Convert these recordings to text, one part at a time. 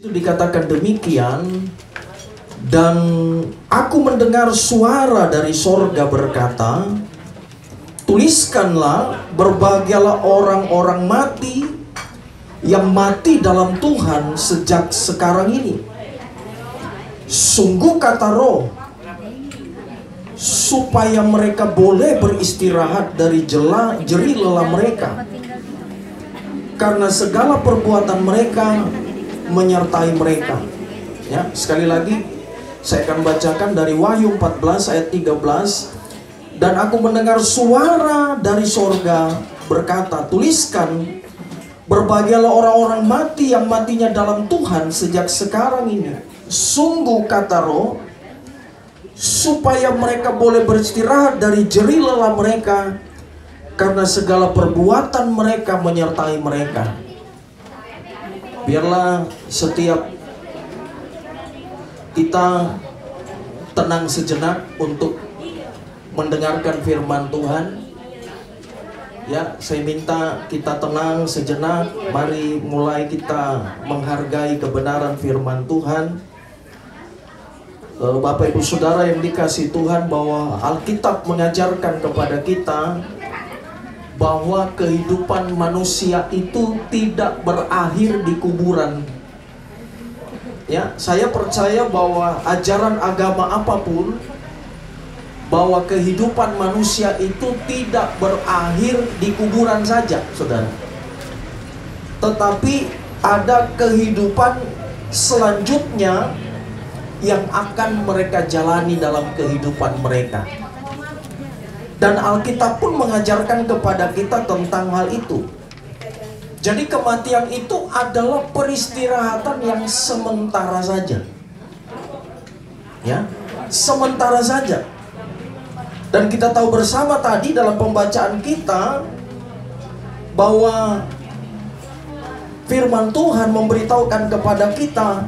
Itu dikatakan demikian, dan aku mendengar suara dari sorga berkata, tuliskanlah, berbahagialah orang-orang mati yang mati dalam Tuhan sejak sekarang ini. Sungguh kata Roh, supaya mereka boleh beristirahat dari jerih lelah mereka, karena segala perbuatan mereka menyertai mereka. Ya, sekali lagi saya akan bacakan dari Wahyu 14 ayat 13. Dan aku mendengar suara dari sorga berkata, tuliskan, berbahagialah orang-orang mati yang matinya dalam Tuhan sejak sekarang ini. Sungguh kata Roh, supaya mereka boleh beristirahat dari jerih lelah mereka, karena segala perbuatan mereka menyertai mereka. Biarlah setiap kita tenang sejenak untuk mendengarkan firman Tuhan. Ya, saya minta kita tenang sejenak. Mari mulai kita menghargai kebenaran firman Tuhan. Bapak Ibu Saudara yang dikasihi Tuhan, bahwa Alkitab mengajarkan kepada kita bahwa kehidupan manusia itu tidak berakhir di kuburan. Ya, saya percaya bahwa ajaran agama apapun, bahwa kehidupan manusia itu tidak berakhir di kuburan saja, saudara. Tetapi ada kehidupan selanjutnya yang akan mereka jalani dalam kehidupan mereka. Dan Alkitab pun mengajarkan kepada kita tentang hal itu. Jadi kematian itu adalah peristirahatan yang sementara saja. Ya, sementara saja. Dan kita tahu bersama tadi dalam pembacaan kita bahwa firman Tuhan memberitahukan kepada kita,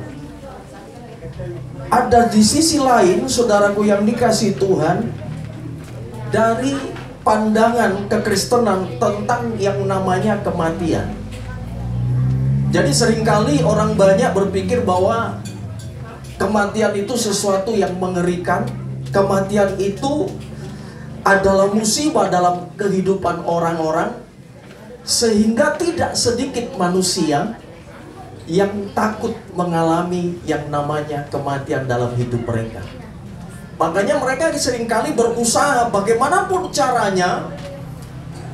ada di sisi lain, saudaraku yang dikasihi Tuhan, dari pandangan kekristenan tentang yang namanya kematian. Jadi seringkali orang banyak berpikir bahwa kematian itu sesuatu yang mengerikan. Kematian itu adalah musibah dalam kehidupan orang-orang, sehingga tidak sedikit manusia yang takut mengalami yang namanya kematian dalam hidup mereka. Makanya mereka seringkali berusaha bagaimanapun caranya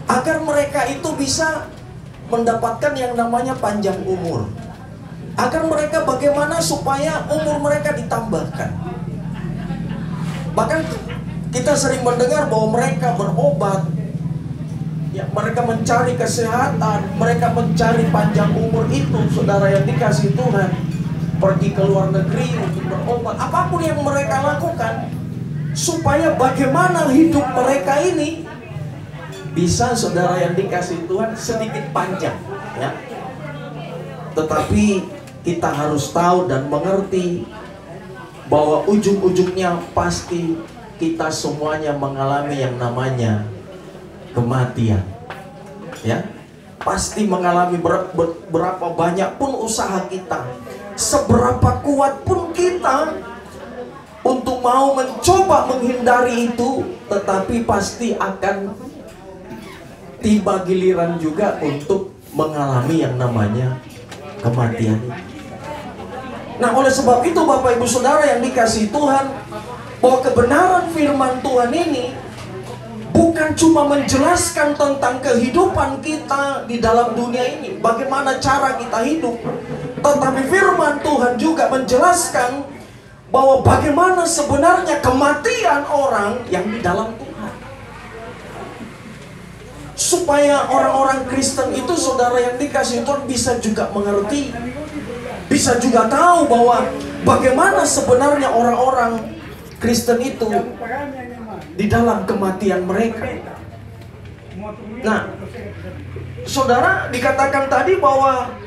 agar mereka itu bisa mendapatkan yang namanya panjang umur. Agar mereka bagaimana supaya umur mereka ditambahkan. Bahkan kita sering mendengar bahwa mereka berobat, ya, mereka mencari kesehatan, mereka mencari panjang umur itu, saudara yang dikasihi Tuhan. Pergi ke luar negeri untuk berobat, apapun yang mereka lakukan, supaya bagaimana hidup mereka ini bisa, saudara yang dikasihi Tuhan, sedikit panjang, ya. Tetapi kita harus tahu dan mengerti bahwa ujung-ujungnya pasti kita semuanya mengalami yang namanya kematian, ya. Pasti mengalami berapa banyak pun usaha kita, seberapa kuat pun kita untuk mau mencoba menghindari itu, tetapi pasti akan tiba giliran juga untuk mengalami yang namanya kematian. Nah, oleh sebab itu Bapak Ibu Saudara yang dikasihi Tuhan, bahwa kebenaran firman Tuhan ini bukan cuma menjelaskan tentang kehidupan kita di dalam dunia ini, bagaimana cara kita hidup, tetapi firman Tuhan juga menjelaskan bahwa bagaimana sebenarnya kematian orang yang di dalam Tuhan. Supaya orang-orang Kristen itu, saudara yang dikasihi Tuhan, bisa juga mengerti, bisa juga tahu bahwa bagaimana sebenarnya orang-orang Kristen itu di dalam kematian mereka. Nah, saudara, dikatakan tadi bahwa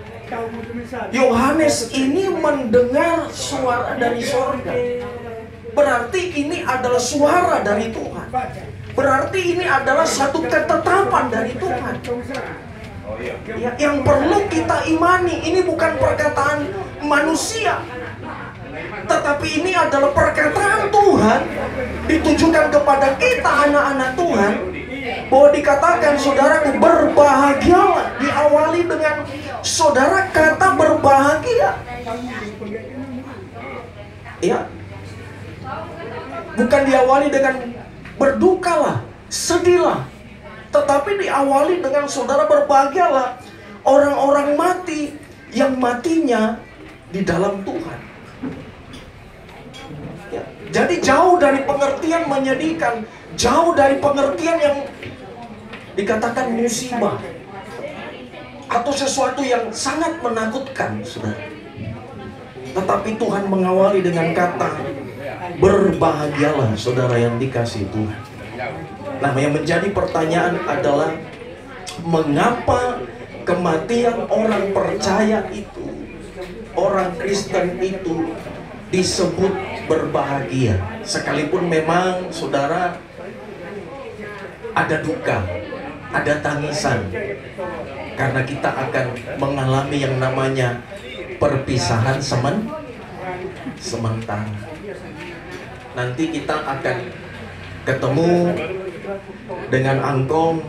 Yohanes ini mendengar suara dari sorga. Berarti ini adalah suara dari Tuhan. Berarti ini adalah satu ketetapan dari Tuhan. Ya, yang perlu kita imani, ini bukan perkataan manusia, tetapi ini adalah perkataan Tuhan ditujukan kepada kita anak-anak Tuhan, bahwa dikatakan, saudaraku, berbahagialah. Diawali dengan saudara kata berbahagia. Ya, bukan diawali dengan berdukalah, sedihlah, tetapi diawali dengan saudara berbahagialah. Orang-orang mati yang matinya di dalam Tuhan. Ya, jadi jauh dari pengertian menyedihkan, jauh dari pengertian yang dikatakan musibah atau sesuatu yang sangat menakutkan, saudara. Tetapi Tuhan mengawali dengan kata berbahagialah, saudara yang dikasihi Tuhan. Nah, yang menjadi pertanyaan adalah, mengapa kematian orang percaya itu, orang Kristen itu disebut berbahagia? Sekalipun memang, saudara, ada duka, ada tangisan, karena kita akan mengalami yang namanya perpisahan sementara. Nanti kita akan ketemu dengan angkong,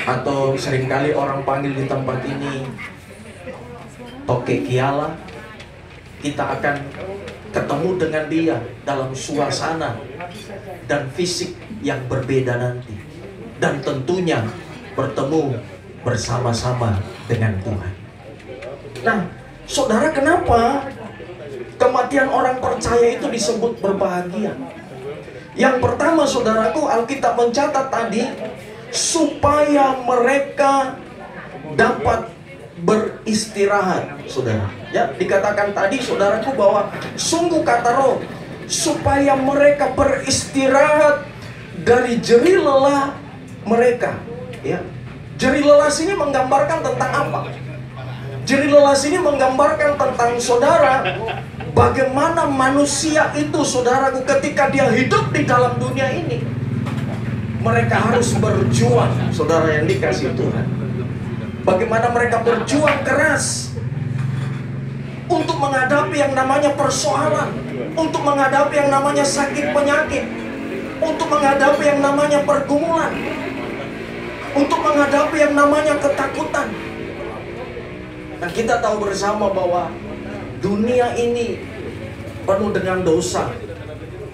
atau seringkali orang panggil di tempat ini toke kiala. Kita akan ketemu dengan dia dalam suasana dan fisik yang berbeda nanti, dan tentunya bertemu bersama-sama dengan Tuhan. Nah, saudara, kenapa kematian orang percaya itu disebut berbahagia? Yang pertama, saudaraku, Alkitab mencatat tadi, supaya mereka dapat beristirahat, saudara. Ya, dikatakan tadi, saudaraku, bahwa sungguh kata Roh, supaya mereka beristirahat dari jerih lelah mereka. Ya, jerih lelah sini menggambarkan tentang apa? Jerih lelah sini menggambarkan tentang, saudara, bagaimana manusia itu, saudaraku, ketika dia hidup di dalam dunia ini, mereka harus berjuang, saudara yang dikasihi Tuhan. Bagaimana mereka berjuang keras untuk menghadapi yang namanya persoalan, untuk menghadapi yang namanya sakit penyakit, untuk menghadapi yang namanya pergumulan, untuk menghadapi yang namanya ketakutan. Nah, kita tahu bersama bahwa dunia ini penuh dengan dosa.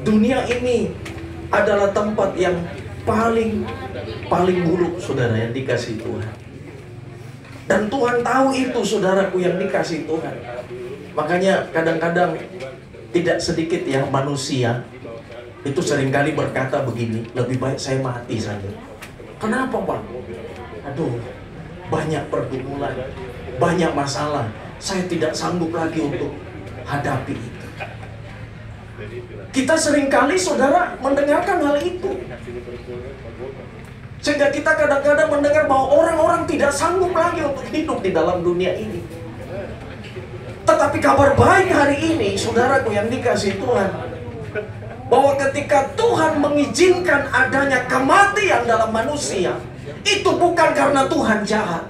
Dunia ini adalah tempat yang paling buruk, saudara yang dikasihi Tuhan. Dan Tuhan tahu itu, saudaraku yang dikasihi Tuhan. Makanya kadang-kadang tidak sedikit ya manusia itu seringkali berkata begini, lebih baik saya mati saja. Kenapa, Pak? Aduh, banyak pergumulan, banyak masalah, saya tidak sanggup lagi untuk hadapi itu. Kita seringkali, saudara, mendengarkan hal itu, sehingga kita kadang-kadang mendengar bahwa orang-orang tidak sanggup lagi untuk hidup di dalam dunia ini. Tetapi kabar baik hari ini, saudaraku yang dikasihi Tuhan, bahwa ketika Tuhan mengizinkan adanya kematian dalam manusia, itu bukan karena Tuhan jahat.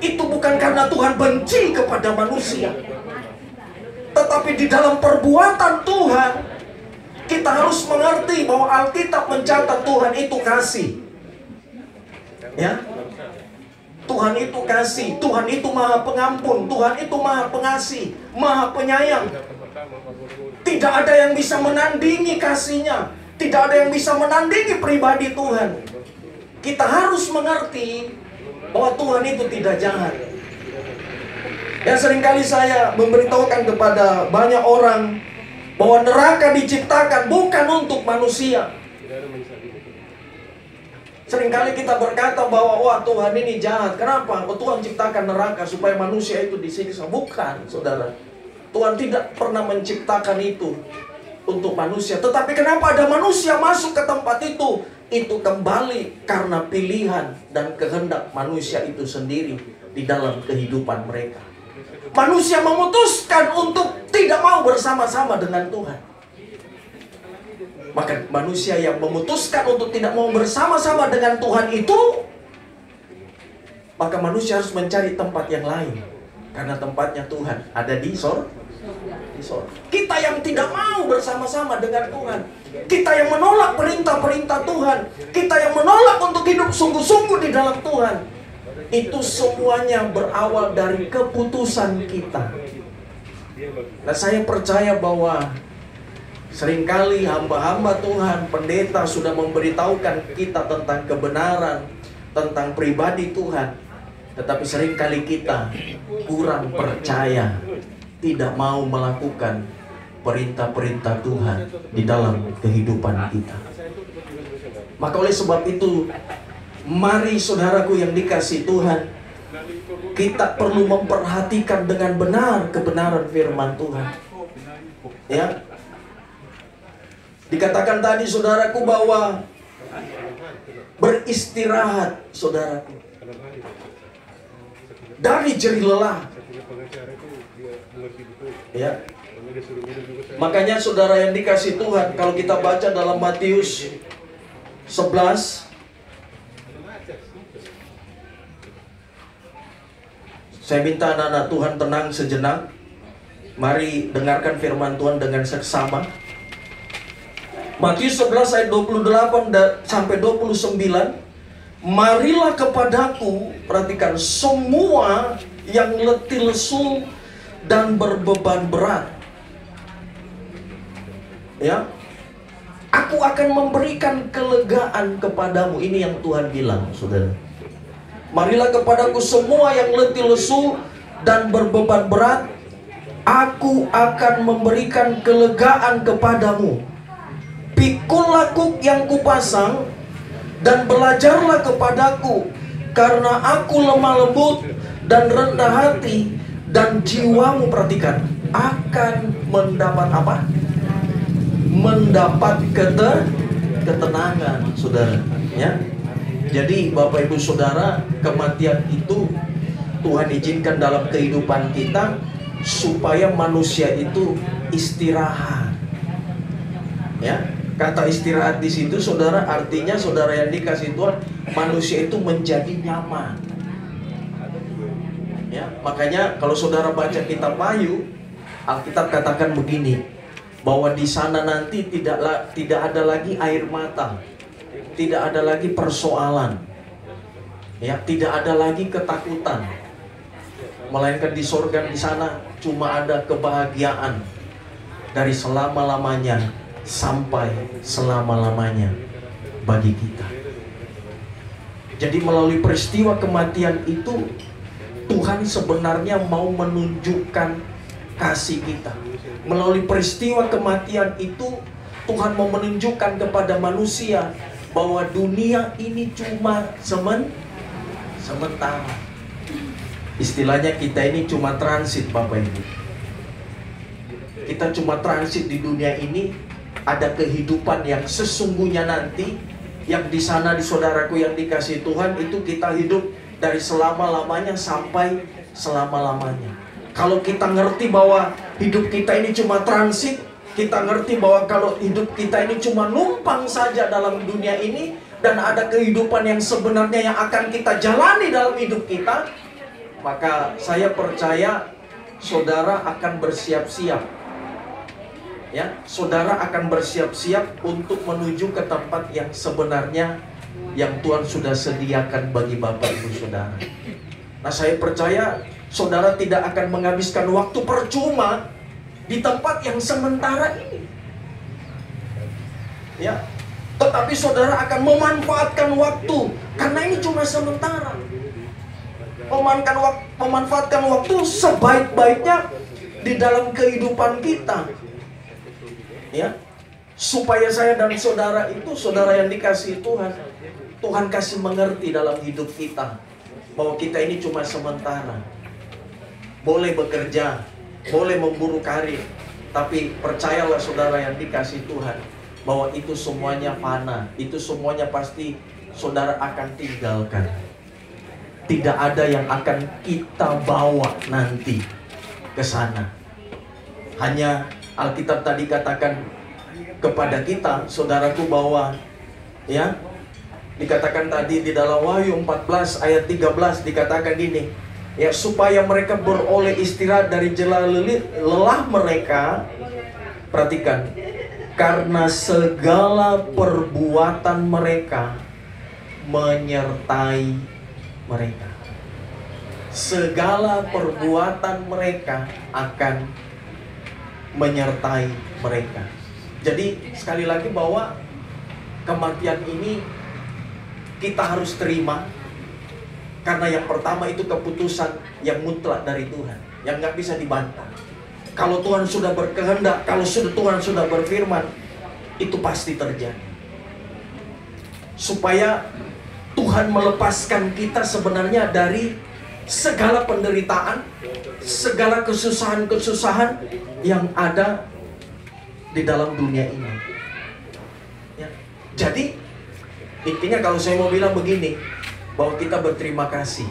Itu bukan karena Tuhan benci kepada manusia, tetapi di dalam perbuatan Tuhan, kita harus mengerti bahwa Alkitab mencatat Tuhan itu kasih. Ya, Tuhan itu kasih, Tuhan itu maha pengampun, Tuhan itu maha pengasih, maha penyayang. Tidak ada yang bisa menandingi kasihnya, tidak ada yang bisa menandingi pribadi Tuhan. Kita harus mengerti bahwa Tuhan itu tidak jahat. Ya, seringkali saya memberitahukan kepada banyak orang bahwa neraka diciptakan bukan untuk manusia. Seringkali kita berkata bahwa wah, Tuhan ini jahat. Kenapa? Tuhan ciptakan neraka supaya manusia itu disiksa. Bukan, saudara. Tuhan tidak pernah menciptakan itu untuk manusia. Tetapi kenapa ada manusia masuk ke tempat itu? Itu kembali karena pilihan dan kehendak manusia itu sendiri di dalam kehidupan mereka. Manusia memutuskan untuk tidak mau bersama-sama dengan Tuhan. Maka manusia yang memutuskan untuk tidak mau bersama-sama dengan Tuhan itu, maka manusia harus mencari tempat yang lain. Karena tempatnya Tuhan ada di sorga. Kita yang tidak mau bersama-sama dengan Tuhan, kita yang menolak perintah-perintah Tuhan, kita yang menolak untuk hidup sungguh-sungguh di dalam Tuhan, itu semuanya berawal dari keputusan kita. Nah, saya percaya bahwa seringkali hamba-hamba Tuhan, pendeta sudah memberitahukan kita tentang kebenaran, tentang pribadi Tuhan. Tetapi seringkali kita kurang percaya, tidak mau melakukan perintah-perintah Tuhan di dalam kehidupan kita. Maka oleh sebab itu, mari saudaraku yang dikasihi Tuhan, kita perlu memperhatikan dengan benar kebenaran firman Tuhan. Ya, dikatakan tadi saudaraku bahwa beristirahat saudaraku dari jerih lelah. Ya. Makanya saudara yang dikasihi Tuhan, kalau kita baca dalam Matius 11, saya minta anak-anak Tuhan tenang sejenak. Mari dengarkan firman Tuhan dengan seksama. Matius 11 ayat 28 sampai 29. Marilah kepadaku, perhatikan, semua yang letih lesu dan berbeban berat. Ya, aku akan memberikan kelegaan kepadamu. Ini yang Tuhan bilang, saudara. Marilah kepadaku semua yang letih lesu dan berbeban berat, aku akan memberikan kelegaan kepadamu. Pikullah kuk yang kupasang dan belajarlah kepadaku, karena aku lemah lembut dan rendah hati, dan jiwamu, perhatikan, akan mendapat apa? Mendapat ketenangan, saudara. Ya. Jadi Bapak Ibu Saudara, kematian itu Tuhan izinkan dalam kehidupan kita supaya manusia itu istirahat. Ya. Kata istirahat di situ, saudara, artinya saudara yang dikasihi Tuhan, manusia itu menjadi nyaman. Ya, makanya kalau saudara baca kitab Wahyu, Alkitab katakan begini, bahwa di sana nanti tidak ada lagi air mata, tidak ada lagi persoalan, ya, tidak ada lagi ketakutan, melainkan di sorga di sana cuma ada kebahagiaan dari selama-lamanya sampai selama-lamanya bagi kita. Jadi melalui peristiwa kematian itu, Tuhan sebenarnya mau menunjukkan kasih kita. Melalui peristiwa kematian itu, Tuhan mau menunjukkan kepada manusia bahwa dunia ini cuma sementara. Istilahnya kita ini cuma transit, Bapak Ibu. Kita cuma transit di dunia ini. Ada kehidupan yang sesungguhnya nanti, yang di sana, di saudaraku yang dikasihi Tuhan, itu kita hidup dari selama-lamanya sampai selama-lamanya. Kalau kita ngerti bahwa hidup kita ini cuma transit, kita ngerti bahwa kalau hidup kita ini cuma numpang saja dalam dunia ini, dan ada kehidupan yang sebenarnya yang akan kita jalani dalam hidup kita, maka saya percaya saudara akan bersiap-siap. Ya, saudara akan bersiap-siap untuk menuju ke tempat yang sebenarnya yang Tuhan sudah sediakan bagi Bapak Ibu Saudara. Nah, saya percaya saudara tidak akan menghabiskan waktu percuma di tempat yang sementara ini. Ya, tetapi saudara akan memanfaatkan waktu, karena ini cuma sementara. Memanfaatkan waktu sebaik-baiknya di dalam kehidupan kita. Ya, supaya saya dan saudara itu, saudara yang dikasihi Tuhan, Tuhan kasih mengerti dalam hidup kita bahwa kita ini cuma sementara. Boleh bekerja, boleh memburu karir, tapi percayalah saudara yang dikasihi Tuhan bahwa itu semuanya fana, itu semuanya pasti saudara akan tinggalkan. Tidak ada yang akan kita bawa nanti ke sana. Hanya Alkitab tadi katakan, kepada kita, saudaraku, bahwa ya, dikatakan tadi di dalam Wahyu 14 ayat 13 dikatakan gini, ya, supaya mereka beroleh istirahat dari jela lelah mereka. Perhatikan, karena segala perbuatan mereka menyertai mereka. Segala perbuatan mereka akan menyertai mereka. Jadi sekali lagi bahwa kematian ini kita harus terima, karena yang pertama itu keputusan yang mutlak dari Tuhan, yang nggak bisa dibantah. Kalau Tuhan sudah berkehendak, kalau Tuhan sudah berfirman, itu pasti terjadi. Supaya Tuhan melepaskan kita sebenarnya dari segala penderitaan, segala kesusahan-kesusahan yang ada di dalam dunia ini. Ya. Jadi intinya kalau saya mau bilang begini, bahwa kita berterima kasih,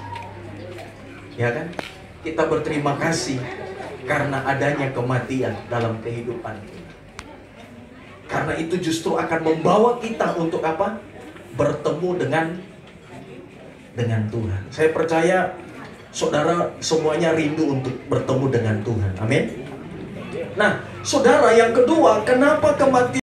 ya kan? Kita berterima kasih karena adanya kematian dalam kehidupan kita. Karena itu justru akan membawa kita untuk apa? Bertemu dengan Tuhan. Saya percaya saudara semuanya rindu untuk bertemu dengan Tuhan. Amin. Nah, saudara, yang kedua, kenapa kematian